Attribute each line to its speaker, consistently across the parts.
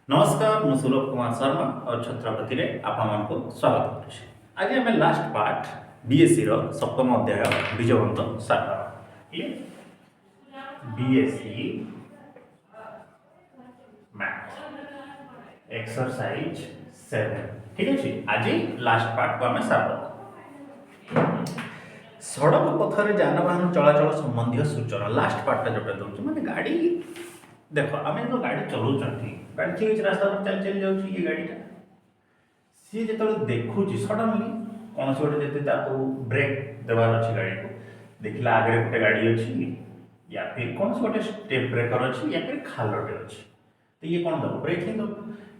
Speaker 1: नमस्कार ମୁଁ ସୁଲଭ କୁମାର ଶର୍ମା और ଛତ୍ରପତିରେ ଆପଣମାନଙ୍କୁ ସ୍ୱାଗତ କରୁଛି। ଆଜି ଆମେ ଲାଷ୍ଟ ପାର୍ଟ ବିଏସସି ର ସପ୍ତମ ଅଧ୍ୟାୟ ବୀଜଗଣିତ ଶାଖା ବିଏସସି ମ୍ୟାଥ୍ एक्सरसाइज 7 ठीक ଅଛି। ଆଜି ଲାଷ୍ଟ ପାର୍ଟ କୁ ଆମେ ସାର ସଡ଼କ ପଥରେ ଯାନବାହନ ଚଳାଚଳ ସମ୍ବନ୍ଧୀୟ ସୂଚନା ଲାଷ୍ଟ ପାର୍ଟଟା ଯୋଉଟା ଦଉଛି ମାନେ ଗାଡ଼ି देख आम जो गाड़ी चलाऊँ गाड़ी ठीक रास्ता पर चल चल जाऊँगी ये गाड़ीटा सी जो देखुची सडनली कौन से गोटे जब ब्रेक देवार अच्छी गाड़ी को देखला आगे गोटे गाड़ी अच्छी या फिर कौन से गोटे स्टेप ब्रेकर अच्छी या फिर खालटे अच्छी तो ये कौन दब ब्रेक ही दब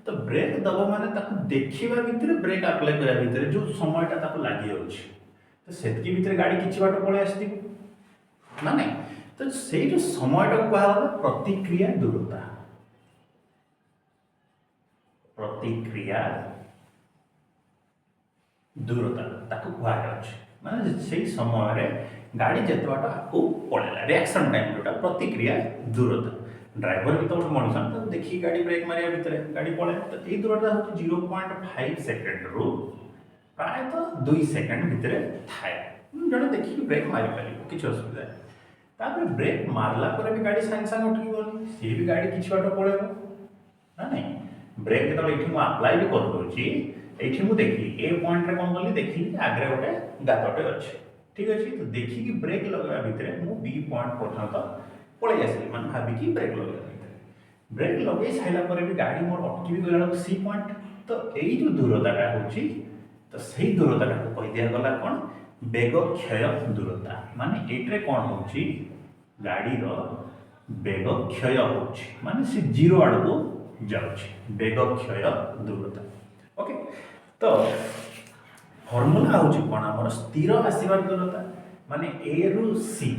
Speaker 1: तो ब्रेक दब माने देखा भितर ब्रेक आप्लाय करा भितर जो समयटा लगी जाऊँगी तो से भितर गाड़ी किसी बाट पलि आस ना नहीं तो से जो समयटा कहला प्रतिक्रिया दूरता प्रतिक्रिया दूरता ताको कहुच्छे माने से समय रे गाड़ी जिते बाट आपको पड़ेगा रिएक्शन टाइम जोटा प्रतिक्रिया दूरता ड्राइवर भी तो गोटे मनुष्य तो देखिए गाड़ी ब्रेक मारिया भितर गाड़ी पड़े तो ये दूरता हूँ 0.5 सेकेंड रु प्राय तो 2 सेकेंड भितर थाए जड़े देखिए ब्रेक मारी पार किसी असुविधा तापर ब्रेक मारला पर भी गाड़ी सांगे सांगे उठकी गली सी भी गाड़ी किसी बाट पड़ेब ना नहीं ब्रेक जो ये आप्लाय भी करदे ये देखिए ए पॉइंट रे कौन कली देखिए आगे गोटे गातटे अच्छे ठीक अच्छे तो देखिए ब्रेक लगेगा भितर मुझे बी पॉइंट पर्यंत पलि आसली मैं भाविकी ब्रेक लगे भितर ब्रेक लगे सारापर भी गाड़ी मोर अटकी भी गला सी पॉइंट तो यही जो दूरता हूँ तो सही दूरता को कही दिगला कौन बेग क्षय दूरता माने एट्रे कौन हो गाड़ी बेग क्षय हो माने से जीरो आड़ को जाऊँगी बेग क्षय दूरता ओके तो फर्मूला हूँ कौन आम स्थिर आसबार दूरता माने ए रु सी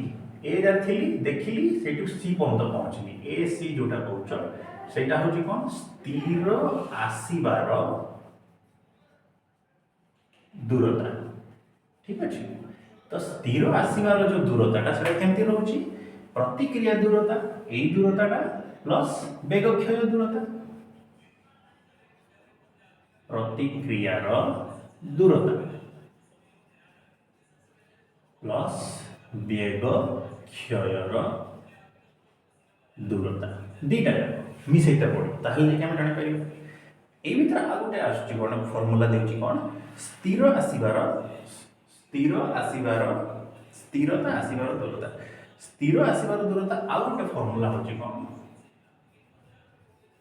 Speaker 1: ए थी देखिली से सी पर्यंत पहुँचली ए सी जोटा कौच से हूँ कौन स्थिर आसबार दूरता ठीक अच्छे तो स्थिर आसबार जो दूरता से केमती रोचे प्रतिक्रिया दूरता यही दूरता प्लस बेग क्षय दूरता प्रतिक्रियार दूरता प्लस बेग क्षयर दूरता दीटा मिसेटा पड़ो ताहले आम जापर ये भर आ गए आसूँ कौन फर्मूला देती कौन स्थिरता आसबार दूरता स्थिर आसबार दूरता आउ गोटे फर्मूला हूँ कौन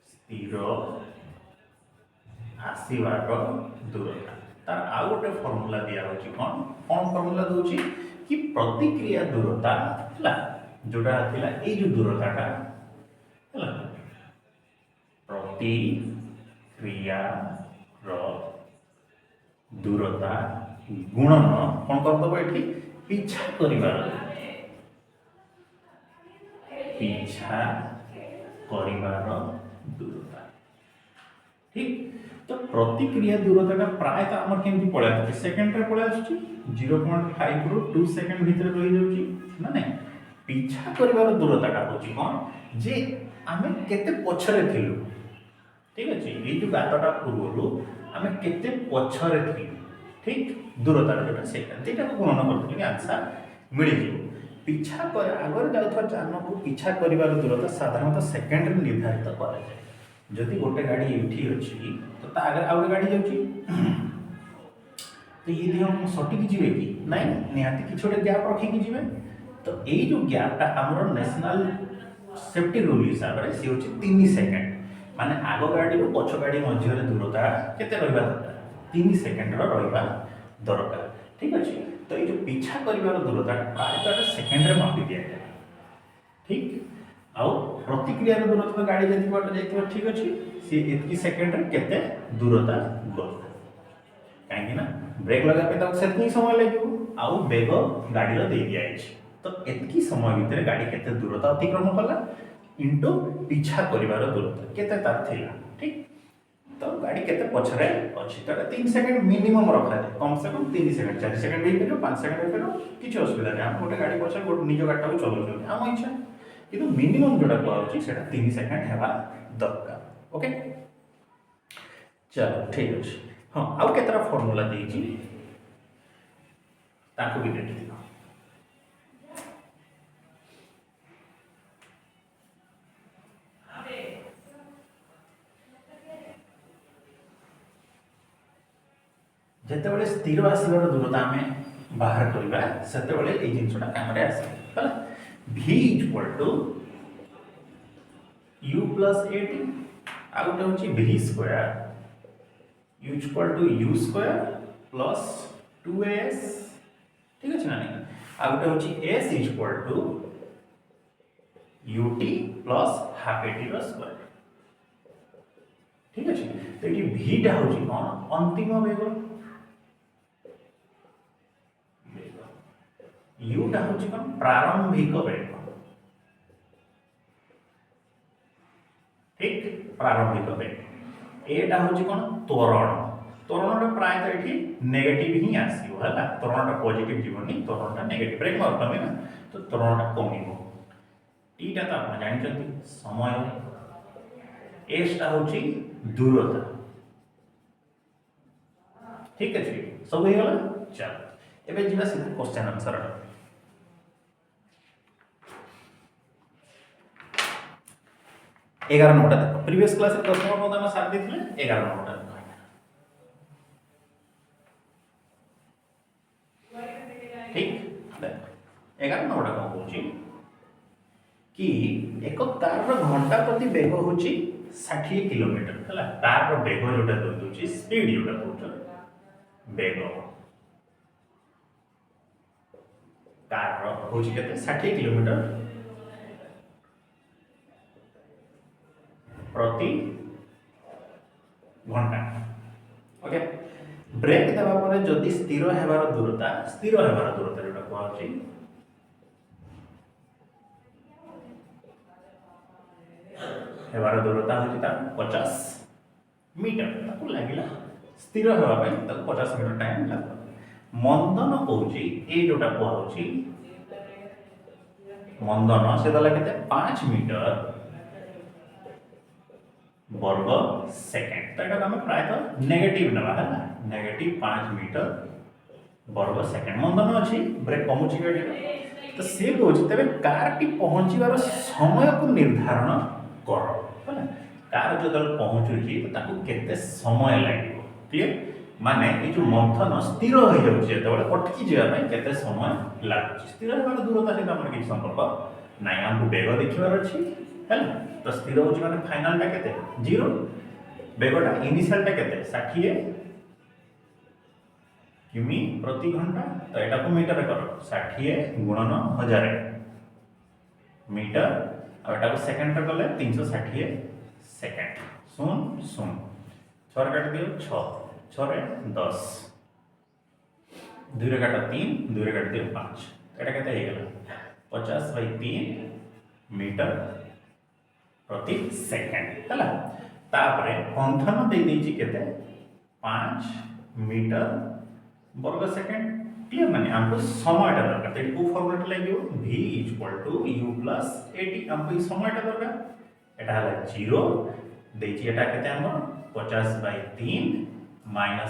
Speaker 1: स्थिर आसबार दूरता तार आउ गोटे फर्मूला दिया कौन कौन फर्मूला दूसरी कि प्रतिक्रिया दूरता है जोटा थिला ये जो दूरता है प्रतिक्रिया दूरता गुणन कौन करदब ये पीछा करिवार दूरता ठीक तो प्रतिक्रिया दूरता प्राय तो आम केमती पड़ा सेकेंड रे पड़ा 0.5 रु 2 सेकेंड भितर रही जाऊँगी ना नहीं पीछा करिवार दूरता हूँ कौन जे आम केते पछरे थिलु ठीक अच्छे ये जो गातटा पूर्व आम केते पछरे थिलु ठीक दूरता जोटा से गुणन कर आंसर मिल पीछा आगे जाऊँ जान को पीछा कर दूरता साधारणतः सेकेंड निर्धारित कराए जदि गोटे गाड़ी ये अच्छी तो आगे आउ गोटे गाड़ी जाऊँगी तो ये दिह सटिक जी कि ना निहाती कि गोटे गैप रखिकी जी तो यही जो गैपटा आमर नेशनल सेफ्टी रूल हिसाब से सी हूँ 3 सेकेंड माने आग गाड़ी पछ गाड़ी मध्य दूरता केते रहिबा दरकार 3 सेकेंड रहिबा दरकार ठीक अच्छे तो ये जो पीछा करिवार दूरता प्रायतः सेकेंड रे मापी दिया जाए ठीक आउ प्रतिक्रिया दूरता गाड़ी जति बाट जाइथिबा ठीक अच्छे सी एतकी सेकेंड रे केते दूरता गल कहीं ना ब्रेक लगा पे तो सेतनी समय लगे आउ बेग गाड़ी रो दे दिया तो एतकी समय भितर गाड़ी केते दूरता अतिक्रमण कला इंटू पीछा करिवार दूरता केते तार थिला ठीक तो गाड़ी केते पछरे अछि तो 3 सेकंड मिनिमम रखा जाए कम से कम 3 सेकंड 4 सेकंड भी करो 5 सेकंड भी करो किसी असुविधा नहीं हम गोटे गाड़ी पछरे गोटे निज गाड़ी को चलाउछ हम इच्छा किंतु मिनिमम जोटा कहउछि सेटा 3 सेकंड हेबा दरकार ओके चलो ठीक अच्छे। हाँ आउ केतरा फॉर्मूला देछि ताको भी देखि दियो। जेते बड़े स्थिर आसबार दूरता आम बाहर करवा सेते बड़े ए जिनसटा काम रे आसे हला v equal to u plus at आ गोटे होची v square u equal to u square plus 2as ठीक अछि ना नहीं आ गोटे होची s equal to ut plus half at रो स्क्वायर ठीक अछि। तो ये v टा होची कोन अंतिम वेग u टा होची कोन प्रारंभिक वेग ठीक प्रारंभिक वेग ए टा होची कोन त्वरण त्वरणटा प्राय तो एठी नेगेटिव ही आसीबो हला त्वरणटा पॉजिटिव जीवनी त्वरणटा नेगेटिव ब्रेक मार तमे ना तो त्वरणटा कमिबो टी टा तो आपण जानि चंती समय एस टा होची दूरता ठीक अछि सब हे गला चल एबे जिबा सीधा क्वेश्चन आंसर 11 नंबर देखो प्रीवियस क्लास रे 10 नंबर पद में साथ देथिले 11 नंबर ठीक देखो 11 नंबर का होची कि एक कार रो घंटा प्रति वेग होची 60 किलोमीटर हला कार रो वेग जोटा दोची स्पीड जोटा दोचो वेग कार रो होची केते 60 किलोमीटर प्रति घंटा ओके ब्रेक देबा परे जदि स्थिर हेबार दूरता जोटा कहछि हेबार दूरता होछि ता 50 मीटर ताको लागिला स्थिर हेबा पय ता 50 मीटर टाइम लागो मंदन कहछि ए जोटा कहछि मंदन से दला केते 5 मीटर वर्ग सेकेंड तो एटा हम प्राय तो नेगेटिव नबा है ना नेगेटिव 5 मीटर वर्ग सेकेंड मंदन अछि ब्रेक कमुची गाडी तो से होछि तबे कार टी पहुंचीबार समय को निर्धारण कर है कार जदल पहुंचुची तो ताको केते समय लागिवो क्लियर माने ए जो मंथन स्थिर हो जाउछि तबे अटकी जेबा पय केते समय लागुछि स्थिर हेबार दूरता से हमर कि संपर्क नाइ हमको वेग देखिबार अछि है तो स्थिर होची माने फाइनल टा केते 0 वेगटा इनिशियल टा केते 60 किमी प्रति घंटा तो एटा को मीटर करो 60 गुणन 1000 मीटर और एटा को सेकंड पे करले 360 सेकंड सुन सुन 6 काट दियो 6 6 रे 10 2 रे काट 3 2 रे काट दियो 5 एटा केते हे गेला 50/3 मीटर प्रति सेकंड हला तापरे पंथन दे देछि केते 5 मीटर वर्ग सेकंड क्लियर माने हमको समयटा दरकार तेडी को फॉर्मूला लागियो v u + at हमको समयटा दरकार एटा हला 0 देछि एटा केते हमर 50/3 - 5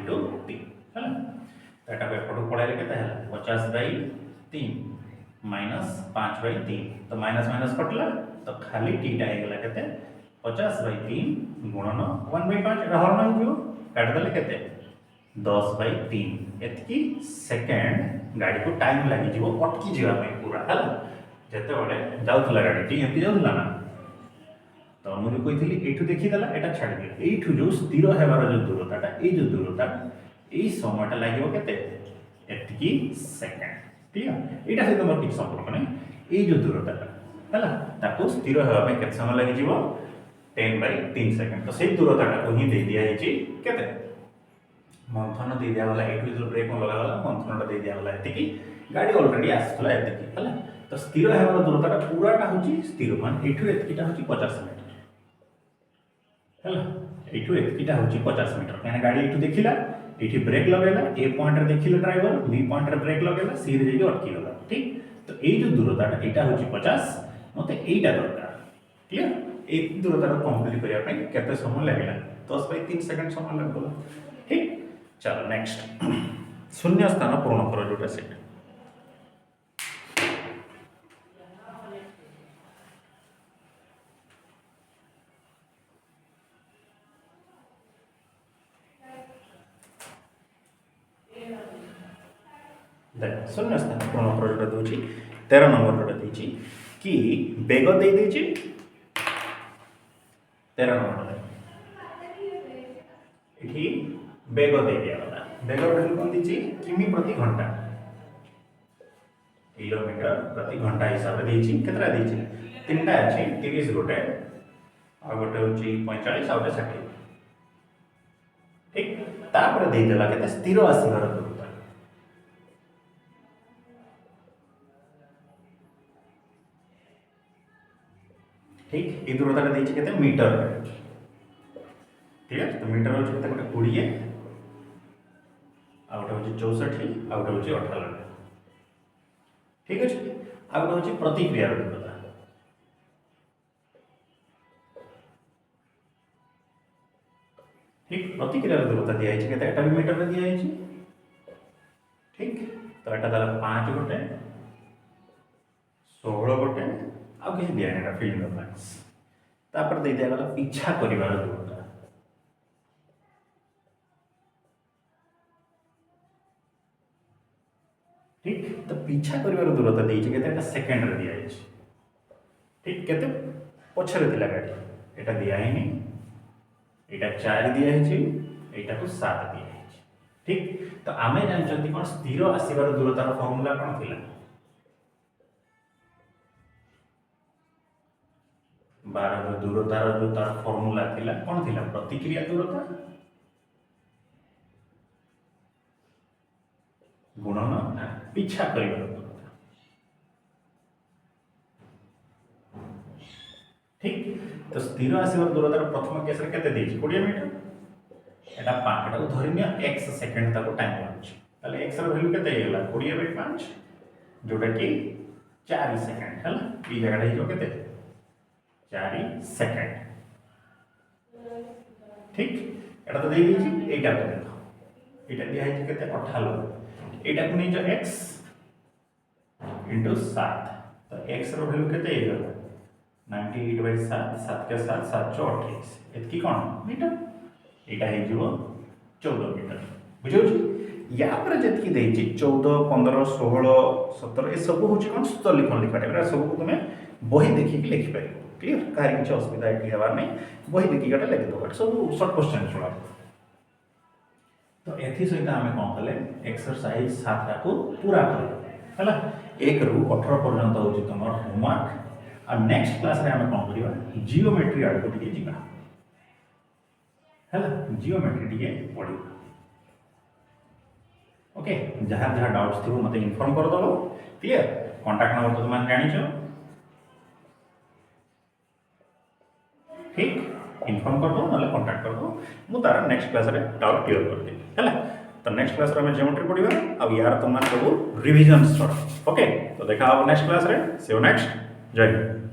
Speaker 1: * 3 हला एटा पे फोटो पढाइले केते हला 50/3 - 5/3 तो माइनस माइनस कटला तो खाली टीटा हे गेला केते 50/3 गुणन 1/5 एटा हर नै जो काट देले केते 10/3 एतकी सेकंड गाड़ी को टाइम लागि जीवो अटकी जीवा पे पूरा हला जते बडे जाउथला गाड़ी टी एमपी जाउथला ना तो मुझे कहितली एठु देखि देला एटा छाडी दियो एठु जो स्थिर हेबार जो दूरताटा ए जो दूरता ए समयटा लागिवो केते एतकी सेकंड क्लियर एटा से तमर किछ संपर्क नै ए जो दूरताटा हला ताको स्थिर हेबा पे केते समय लागि जीवो 10/3 सेकंड तो से दूरताटा को ही दे दिया हिची केते मंथन दे दिया वाला एटू जो ब्रेक में लगा वाला मंथनटा दे दिया वाला एतिकी गाड़ी ऑलरेडी आसतला एतिकी हला तो स्थिर हेबार दूरताटा पूराटा होची स्थिर मान एटू एतिकीटा होची 50 मीटर हला एटू एतिकीटा होची 50 मीटर यानी गाड़ी एटू देखिला एठी ब्रेक लगेला ए पॉइंट रे देखिला ड्राइवर बी पॉइंट रे ब्रेक लगेला सी रे जेकी अटकी गला ठीक तो ए जो दूरताटा एटा होची 50 मते एटा दरकार क्लियर ए दूरताटा कंप्लीट करिया पई केते समय लागला 10/3 सेकंड समय लगला। ठीक, चलो नेक्स्ट शून्य स्थान पूर्ण कर जोटा से देख शून्य स्थान पूर्ण कर जोटा दूची 13 नंबर जोटा देची कि बेग दे देची 13 नंबर इठी बेग दे दिया वाला बेग वैल्यू कोन दीची किमी प्रति घंटा किलोमीटर प्रति घंटा हिसाब रे देची केतरा देची तीनटा अछि 30 गोटे आ गोटे होची 45 आ गोटे 60 ठीक तापर दे देला केते स्थिर आसीबार दूरता ठीक ए दूरता देची केते मीटर ठीक है तो मीटर होची केते गोटे 20 आ गोटे होची 64 आ गोटे होची 98 ठीक है आ गोटे होची प्रतिक्रिया दूरता ठीक प्रतिक्रिया दूरता दिया है केते एटा भी मीटर में दिया है ठीक तो एटा दला 5 गोटे 16 गोटे आ किछ दिया है फिल इन द ब्लैंक्स तापर दे दिया गला पीछा करिवार दूरता ठीक तो पीछा करिवार दूरता देइछ केते एटा सेकंड रे दिया है ठीक केते पछरे दिला गाडी एटा दिया है नहीं एटा 4 दिया है एटा को 7 दिया है ठीक तो आमे जानचंती कोन स्थिर आसीबार दूरतार फार्मूला कोन थिला 12 रो दूरतार जो तार फार्मूला थिला कोन थिला प्रतिक्रिया दूरता गुणन पीछा करिबार दूरता ठीक तो स्थिर आसीबार दूरतार प्रथम केस रे केते देछि 20 मीटर एटा 5 एटा को धरिनिया x सेकंड ताको टाइम लाଗୁଛି ताले x ର वैल्यू केते हेला 20/5 जोटा कि 4 सेकंड हला ई जगह रे जो केते 4 सेकंड ठीक एटा तो दे दीची एटा तो देखो एटा दिया है केते 98 एटा को नै जो x * 7 तो x रो वैल्यू केते हेला 98/7 7 के साथ 728 एतकी कोन मीटर एटा हे जीवो 14 मीटर बुझौ छी या पर जतकी देछि 14 15 16 17 ए सब होछि कोन सूत्र लिखन लिखा टाइप सब को तुमे बही देखि के लिखि पाइबो क्लियर कारी किछ असुविधा एठी हेबार नै बही देखि गटा लिखि दो सब शॉर्ट क्वेश्चन छोड़ा तो एथि सहित हमें कोन कले एक्सरसाइज 7 टा को पूरा कर हला 1 रु 18 पर्यंत होछि तमर होमवर्क आ नेक्स्ट क्लास रे हमें कोन करिवा जियोमेट्री आड को टिके जिबा हला जियोमेट्री टिके पढी ओके जहां जहां डाउट्स थिबो मते इन्फॉर्म कर दो क्लियर कांटेक्ट नंबर तो तुम जानि छ ठीक इन्फॉर्म कर दो नले कांटेक्ट कर दो मु तार नेक्स्ट क्लास रे डाउट क्लियर कर दे हला तो नेक्स्ट क्लास रे हम ज्योमेट्री पढिबा अब यार तुम मान सब रिवीजन स्टार्ट ओके तो देखा अब नेक्स्ट क्लास रे सी यू नेक्स्ट जय हिंद।